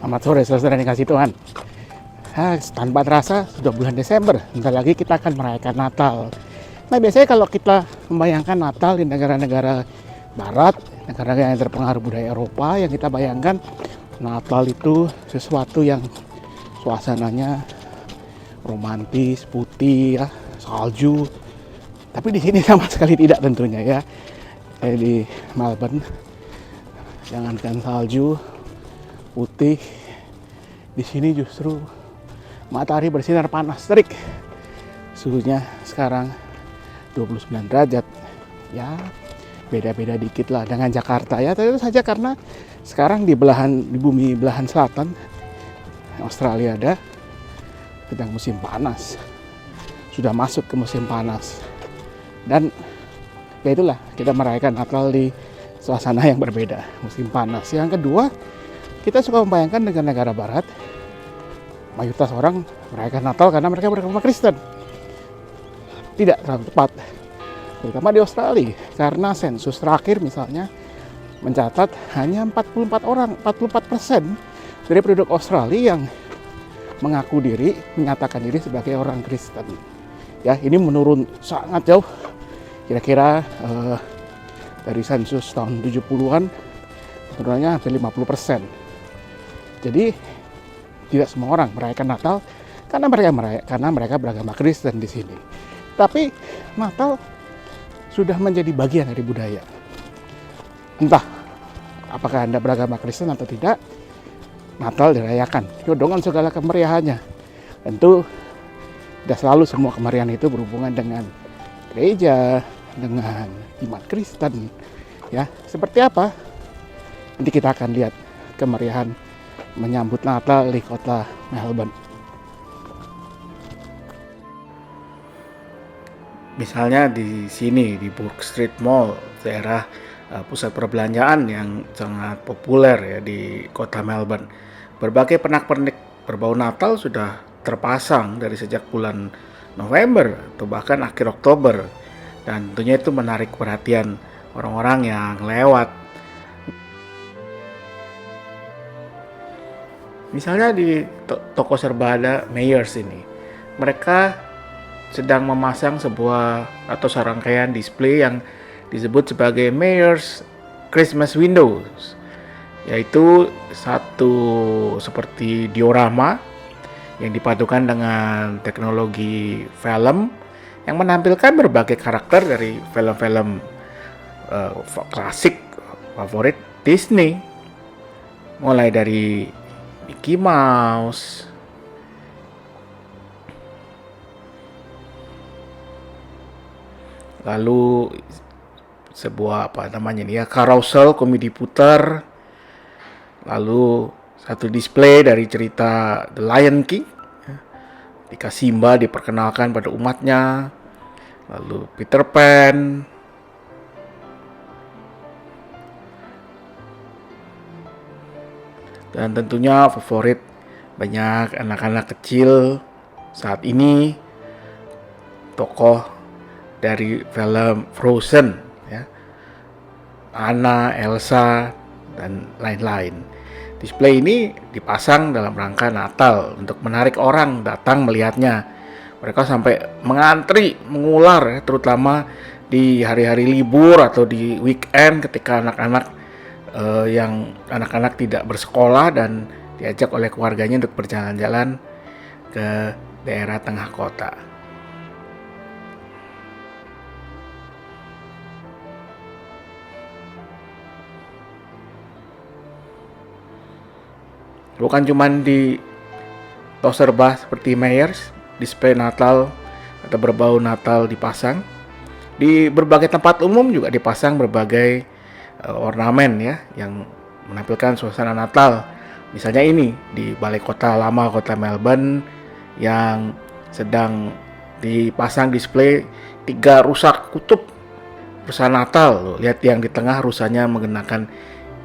Selamat sore saudara yang kasih Tuhan. Tanpa terasa sudah bulan Desember, bentar lagi kita akan merayakan Natal. Nah biasanya kalau kita membayangkan Natal di negara-negara Barat, negara yang terpengaruh budaya Eropa, yang kita bayangkan Natal itu sesuatu yang suasananya romantis, putih, ya, salju. Tapi di sini sama sekali tidak tentunya ya. Di Melbourne, jangankan salju, putih, di sini justru matahari bersinar panas terik. Suhunya sekarang 29 derajat. Ya, beda-beda dikit lah dengan Jakarta ya. Tentu saja karena sekarang di bumi belahan selatan Australia ada sedang musim panas. Sudah masuk ke musim panas. Dan ya itulah, kita merayakan Natal di suasana yang berbeda, musim panas. Yang kedua, kita suka membayangkan negara-negara Barat, mayoritas orang merayakan Natal karena mereka beragama Kristen. Tidak terlalu tepat, terutama di Australia, karena sensus terakhir misalnya mencatat hanya 44% dari penduduk Australia yang menyatakan diri sebagai orang Kristen. Ya, ini menurun sangat jauh. Kira-kira dari sensus tahun 70-an turunannya hampir 50%. Jadi tidak semua orang merayakan Natal karena mereka beragama Kristen di sini. Tapi Natal sudah menjadi bagian dari budaya. Entah apakah Anda beragama Kristen atau tidak, Natal dirayakan dengan segala kemeriahannya. Tentu tidak selalu semua kemeriahan itu berhubungan dengan gereja, dengan iman Kristen. Ya, seperti apa? Nanti kita akan lihat kemeriahan menyambut Natal di kota Melbourne. Misalnya di sini, di Bourke Street Mall, daerah pusat perbelanjaan yang sangat populer ya di kota Melbourne. Berbagai pernak-pernik berbau Natal sudah terpasang dari sejak bulan November atau bahkan akhir Oktober. Dan tentunya itu menarik perhatian orang-orang yang lewat. Misalnya di toko serbada Mayors ini, mereka sedang memasang sebuah atau serangkaian display yang disebut sebagai Mayors Christmas Windows, yaitu satu seperti diorama yang dipadukan dengan teknologi film yang menampilkan berbagai karakter dari film-film klasik favorit Disney, mulai dari Mickey Mouse, lalu sebuah carousel komedi putar, lalu satu display dari cerita The Lion King, ketika Simba diperkenalkan pada umatnya, lalu Peter Pan, dan tentunya favorit banyak anak-anak kecil saat ini, tokoh dari film Frozen ya, Anna, Elsa, dan lain-lain. Display ini dipasang dalam rangka Natal untuk menarik orang datang melihatnya. Mereka sampai mengantri, mengular ya, terutama di hari-hari libur atau di weekend ketika anak-anak tidak bersekolah dan diajak oleh keluarganya untuk berjalan-jalan ke daerah tengah kota. Bukan cuma di toko serba seperti Mayors, display Natal atau berbau Natal dipasang. Di berbagai tempat umum juga dipasang berbagai ornamen ya yang menampilkan suasana Natal. Misalnya ini di Balai Kota Lama Kota Melbourne yang sedang dipasang display 3 rusa kutub rusa Natal. Lihat yang di tengah rusanya menggunakan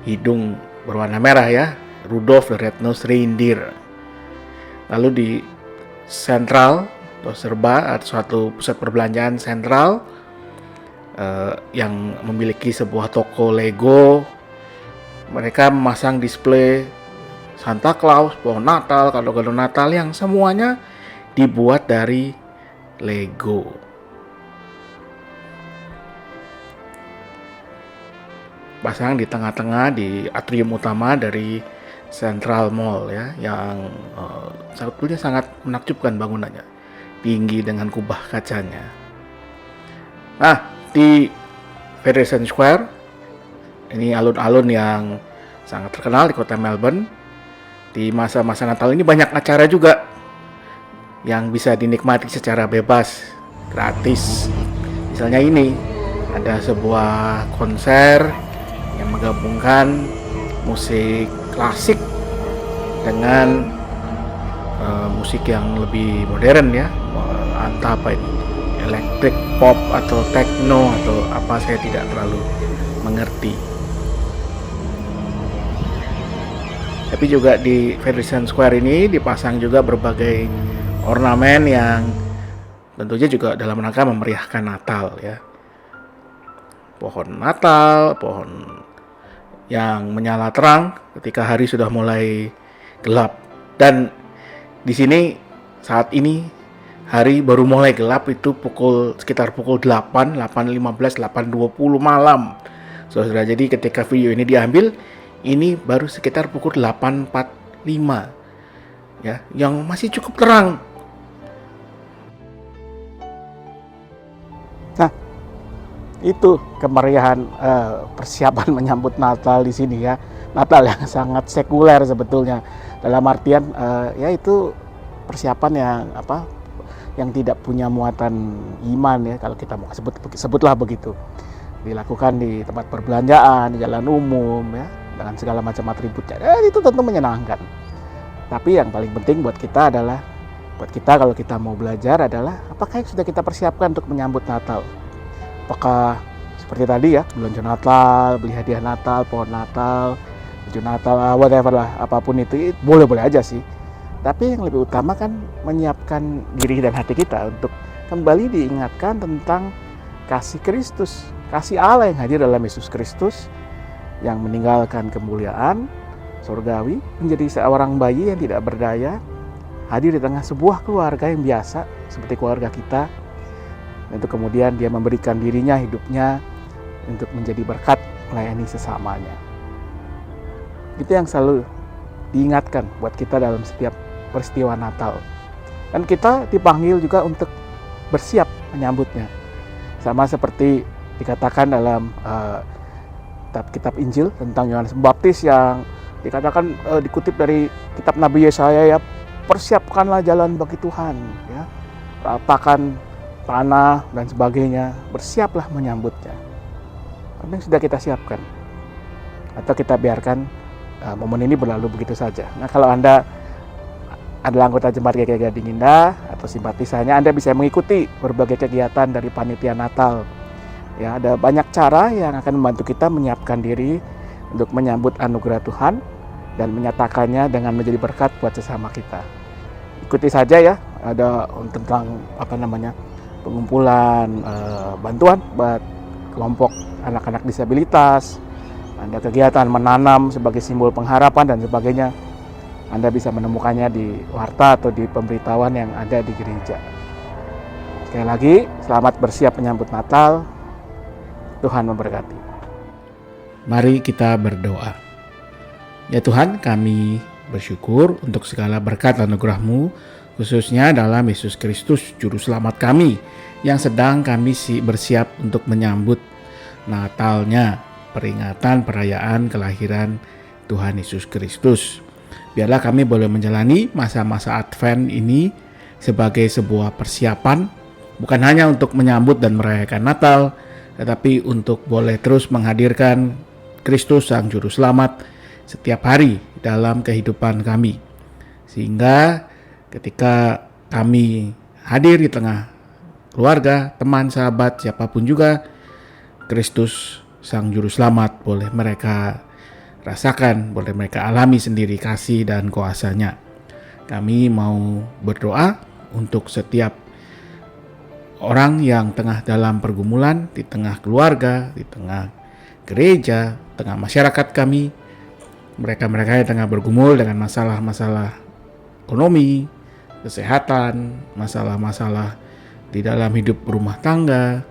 hidung berwarna merah ya, Rudolph the Red-Nosed Reindeer. Lalu di Central atau serba atau suatu pusat perbelanjaan sentral yang memiliki sebuah toko Lego, mereka memasang display Santa Claus, pohon Natal, kado-kado Natal yang semuanya dibuat dari Lego. Pasang di tengah-tengah di atrium utama dari Central Mall ya, yang sebetulnya sangat menakjubkan bangunannya, tinggi dengan kubah kacanya. Nah, di Federation Square, ini alun-alun yang sangat terkenal di kota Melbourne, di masa-masa Natal ini banyak acara juga yang bisa dinikmati secara bebas, gratis. Misalnya ini, ada sebuah konser yang menggabungkan musik klasik dengan musik yang lebih modern ya, entah apa ini, electric pop atau techno atau apa, saya tidak terlalu mengerti. Tapi juga di Federation Square ini dipasang juga berbagai ornamen yang tentunya juga dalam rangka memeriahkan Natal ya. Pohon Natal, pohon yang menyala terang ketika hari sudah mulai gelap. Dan di sini saat ini hari baru mulai gelap itu sekitar pukul 8, 8.15, 8.20 malam. Saudara, jadi ketika video ini diambil, ini baru sekitar pukul 8.45 ya, yang masih cukup terang. Nah, itu kemeriahan persiapan menyambut Natal di sini ya. Natal yang sangat sekuler sebetulnya, dalam artian ya itu persiapan yang tidak punya muatan iman ya, kalau kita mau sebutlah begitu. Dilakukan di tempat perbelanjaan, di jalan umum ya, dengan segala macam atributnya. Itu tentu menyenangkan. Tapi yang paling penting buat kita kalau kita mau belajar adalah apakah yang sudah kita persiapkan untuk menyambut Natal. Apakah seperti tadi ya, belanja Natal, beli hadiah Natal, pohon Natal, baju Natal, whatever lah, apapun itu boleh-boleh aja sih. Tapi yang lebih utama kan menyiapkan diri dan hati kita untuk kembali diingatkan tentang kasih Kristus, kasih Allah yang hadir dalam Yesus Kristus, yang meninggalkan kemuliaan surgawi, menjadi seorang bayi yang tidak berdaya, hadir di tengah sebuah keluarga yang biasa seperti keluarga kita. Untuk kemudian dia memberikan dirinya, hidupnya untuk menjadi berkat melayani sesamanya. Itu yang selalu diingatkan buat kita dalam setiap peristiwa Natal. Dan kita dipanggil juga untuk bersiap menyambutnya. Sama seperti dikatakan dalam kitab Injil tentang Yohanes Pembaptis yang dikatakan dikutip dari kitab Nabi Yesaya ya, persiapkanlah jalan bagi Tuhan ya, ratakan tanah dan sebagainya, bersiaplah menyambutnya. Apa yang sudah kita siapkan? Atau kita biarkan momen ini berlalu begitu saja? Nah, kalau Anda adalah anggota Jemaat GKI Gading Indah atau simpatisannya, Anda bisa mengikuti berbagai kegiatan dari panitia Natal. Ya, ada banyak cara yang akan membantu kita menyiapkan diri untuk menyambut anugerah Tuhan dan menyatakannya dengan menjadi berkat buat sesama kita. Ikuti saja ya, ada tentang pengumpulan bantuan buat kelompok anak-anak disabilitas, ada kegiatan menanam sebagai simbol pengharapan dan sebagainya. Anda bisa menemukannya di warta atau di pemberitahuan yang ada di gereja. Sekali lagi, selamat bersiap menyambut Natal. Tuhan memberkati. Mari kita berdoa. Ya Tuhan, kami bersyukur untuk segala berkat anugerah-Mu, khususnya dalam Yesus Kristus Juru Selamat kami, yang sedang kami bersiap untuk menyambut Natalnya, peringatan perayaan kelahiran Tuhan Yesus Kristus. Biarlah kami boleh menjalani masa-masa Advent ini sebagai sebuah persiapan, bukan hanya untuk menyambut dan merayakan Natal, tetapi untuk boleh terus menghadirkan Kristus Sang Juru Selamat setiap hari dalam kehidupan kami. Sehingga ketika kami hadir di tengah keluarga, teman, sahabat, siapapun juga, Kristus Sang Juru Selamat boleh mereka rasakan, boleh mereka alami sendiri kasih dan kuasa-Nya. Kami mau berdoa untuk setiap orang yang tengah dalam pergumulan, di tengah keluarga, di tengah gereja, tengah masyarakat kami, mereka-mereka yang tengah bergumul dengan masalah-masalah ekonomi, kesehatan, masalah-masalah di dalam hidup rumah tangga,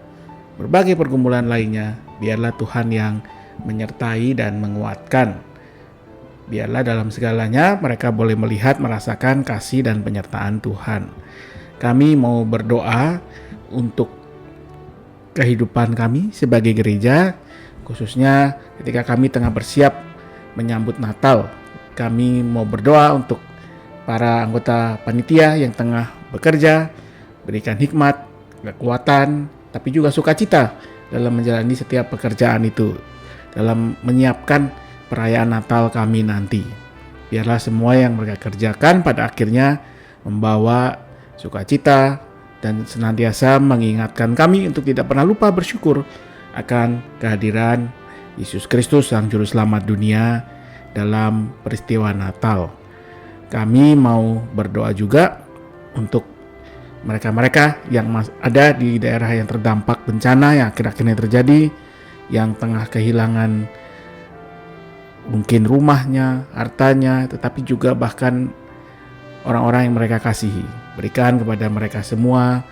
berbagai pergumulan lainnya. Biarlah Tuhan yang menyertai dan menguatkan. Biarlah dalam segalanya mereka boleh melihat, merasakan kasih dan penyertaan Tuhan. Kami mau berdoa untuk kehidupan kami sebagai gereja, khususnya ketika kami tengah bersiap menyambut Natal. Kami mau berdoa untuk para anggota panitia yang tengah bekerja, berikan hikmat, kekuatan, tapi juga sukacita dalam menjalani setiap pekerjaan itu, dalam menyiapkan perayaan Natal kami nanti. Biarlah semua yang mereka kerjakan pada akhirnya membawa sukacita dan senantiasa mengingatkan kami untuk tidak pernah lupa bersyukur akan kehadiran Yesus Kristus Sang Juru Selamat dunia dalam peristiwa Natal. Kami mau berdoa juga untuk mereka-mereka yang ada di daerah yang terdampak bencana yang akhir-akhir ini terjadi, yang tengah kehilangan mungkin rumahnya, hartanya, tetapi juga bahkan orang-orang yang mereka kasihi. Berikan kepada mereka semua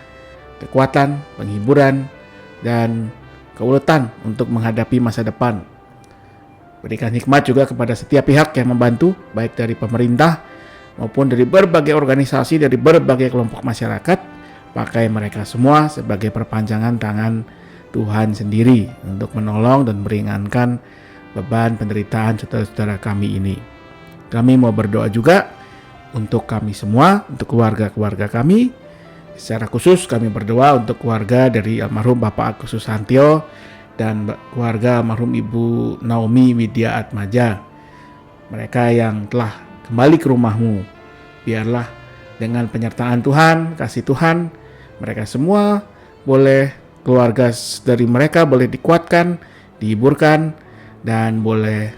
kekuatan, penghiburan, dan keuletan untuk menghadapi masa depan. Berikan hikmat juga kepada setiap pihak yang membantu, baik dari pemerintah maupun dari berbagai organisasi, dari berbagai kelompok masyarakat. Pakai mereka semua sebagai perpanjangan tangan Tuhan sendiri untuk menolong dan meringankan beban penderitaan saudara-saudara kami ini. Kami mau berdoa juga untuk kami semua, untuk keluarga-keluarga kami. Secara khusus kami berdoa untuk keluarga dari almarhum Bapak Agus Susantyo dan keluarga almarhum Ibu Naomi Widya Atmaja. Mereka yang telah kembali ke rumahmu, biarlah dengan penyertaan Tuhan, kasih Tuhan, mereka semua boleh, keluarga dari mereka boleh dikuatkan, dihiburkan, dan boleh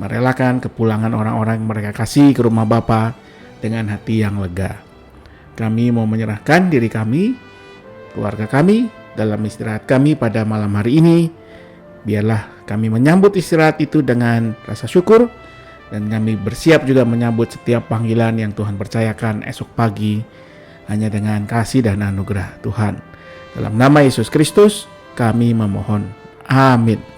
merelakan kepulangan orang-orang yang mereka kasih ke rumah Bapa dengan hati yang lega. Kami mau menyerahkan diri kami, keluarga kami, dalam istirahat kami pada malam hari ini. Biarlah kami menyambut istirahat itu dengan rasa syukur, dan kami bersiap juga menyambut setiap panggilan yang Tuhan percayakan esok pagi hanya dengan kasih dan anugerah Tuhan. Dalam nama Yesus Kristus kami memohon. Amin.